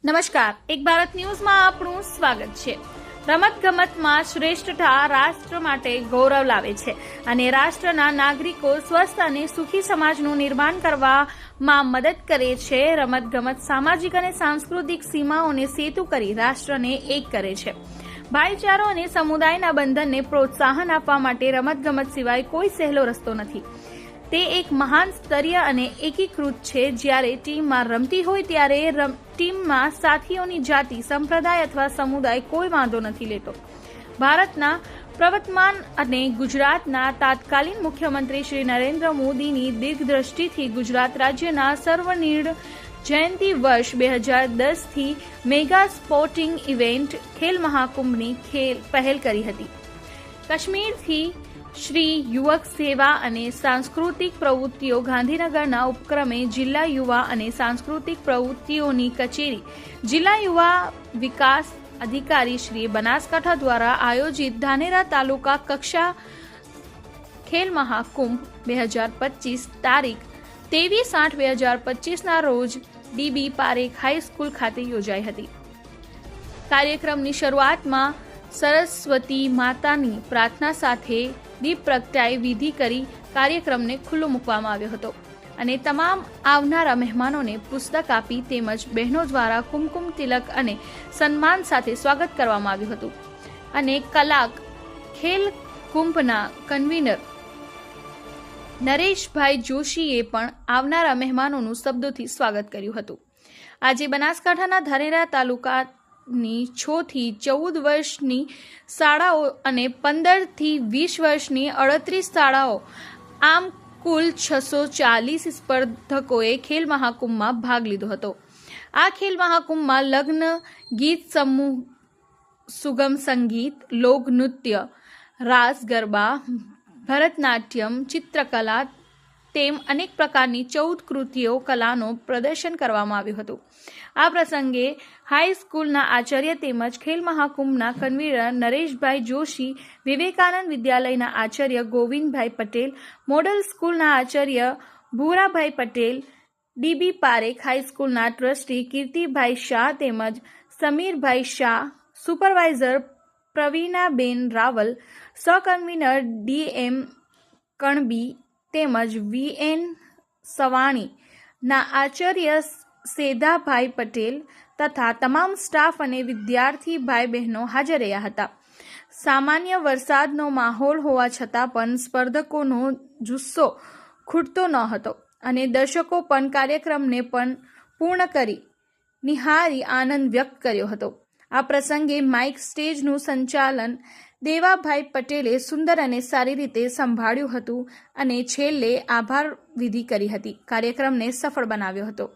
નમસ્કાર, એક ભારત ન્યૂઝમાં આપનું સ્વાગત છે। રમતગમતમાં શ્રેષ્ઠતા રાષ્ટ્ર માટે ગૌરવ લાવે છે અને રાષ્ટ્રના નાગરિકો સ્વસ્થ અને સુખી સમાજનું નિર્માણ કરવામાં મદદ કરે છે। રમતગમત સામાજિક અને સાંસ્કૃતિક સીમાઓને સેતુ કરી રાષ્ટ્રને એક કરે છે। ભાઈચારો અને સમુદાયના બંધનને પ્રોત્સાહન આપવા માટે રમતગમત સિવાય કોઈ સહેલો રસ્તો નથી। તે એક મહાન સ્તરીય અને એકીકૃત છે। જ્યારે ટીમમાં રમતી હોય ત્યારે ટીમમાં સાથીઓની જાતિ, સંપ્રદાય અથવા સમુદાય કોઈ વાંધો નથી લેતો। ભારતના પ્રવર્તમાન અને ગુજરાતના તત્કાલીન મુખ્યમંત્રી શ્રી નરેન્દ્ર મોદીની દીર્ઘદ્રષ્ટિથી ગુજરાત રાજ્યના સર્વનિર્ણ જયંતિ વર્ષ 2010થી મેગા સ્પોર્ટિંગ ઇવેન્ટ ખેલ મહાકુંભની પહેલ કરી હતી। કાશ્મીરથી શ્રી યુવક સેવા અને સાંસ્કૃતિક પ્રવૃત્તિઓ ગાંધીનગરના ઉપક્રમે જિલ્લા યુવા અને સાંસ્કૃતિક પ્રવૃત્તિઓની કચેરી જિલ્લા યુવા વિકાસ અધિકારી શ્રી બનાસકાંઠા દ્વારા આયોજિત ધાનેરા તાલુકા કક્ષા ખેલ મહાકુંભ 2025 તારીખ 23/8/2025 ના રોજ ડીબી પારેખ હાઈસ્કૂલ ખાતે યોજાઈ હતી। કાર્યક્રમની શરૂઆતમાં સરસ્વતી માતાની પ્રાર્થના સાથે દીપ પ્રગટાઈ વિધિ કરી કાર્યક્રમને ખુલ્લો મૂકવામાં આવ્યો હતો અને તમામ આવનારા મહેમાનોને પુસ્તક આપી તેમજ બહેનો દ્વારા કુમકુમ તિલક અને સન્માન સાથે સ્વાગત કરવામાં આવ્યું હતું અને કલાક ખેલ કુંભના કન્વીનર નરેશભાઈ જોશીએ પણ આવનારા મહેમાનોનું શબ્દોથી સ્વાગત કર્યું હતું। આજે બનાસકાંઠાના ધાનેરા તાલુકાની 6 થી 14 વર્ષની શાળાઓ અને 15 થી 20 વર્ષની 38 શાળાઓ આમ કુલ 640 સ્પર્ધકોએ ખેલ મહાકુંભમાં ભાગ લીધો હતો। આ ખેલ મહાકુંભમાં લગ્ન ગીત સમૂહ, સુગમ સંગીત, લોક નૃત્ય, રાસ ગરબા, ભરતનાટ્યમ, ચિત્રકલા તેમ અનેક પ્રકારની 14 કૃતિઓ કલાનું પ્રદર્શન કરવામાં આવ્યું હતું। આ પ્રસંગે હાઈસ્કૂલના આચાર્ય તેમજ ખેલ મહાકુંભના કન્વીનર નરેશભાઈ જોશી, વિવેકાનંદ વિદ્યાલયના આચાર્ય ગોવિંદભાઈ પટેલ, મોડલ સ્કૂલના આચાર્ય ભૂરાભાઈ પટેલ, ડીબી પારેખ હાઈસ્કૂલના ટ્રસ્ટી કીર્તિભાઈ શાહ તેમજ સમીરભાઈ શાહ, સુપરવાઇઝર પ્રવીણાબેન રાવલ, સહકન્વીનર ડીએમ કણબી તેમજ વીએન સવાણીના આચાર્ય સેધાભાઈ પટેલ તથા તમામ સ્ટાફ અને વિદ્યાર્થી ભાઈ બહેનો હાજર રહ્યા હતા। સામાન્ય વરસાદનો માહોલ હોવા છતાં પણ સ્પર્ધકોનો જુસ્સો ખૂટતો ન હતો અને દર્શકો પણ કાર્યક્રમને પણ પૂર્ણ કરી નિહાળી આનંદ વ્યક્ત કર્યો હતો। આ પ્રસંગે માઇક સ્ટેજનું સંચાલન દેવાભાઈ પટેલે સુંદર અને સારી રીતે સંભાળ્યું હતું અને છેલ્લે આભાર વિધિ કરી હતી। કાર્યક્રમને સફળ બનાવ્યો હતો।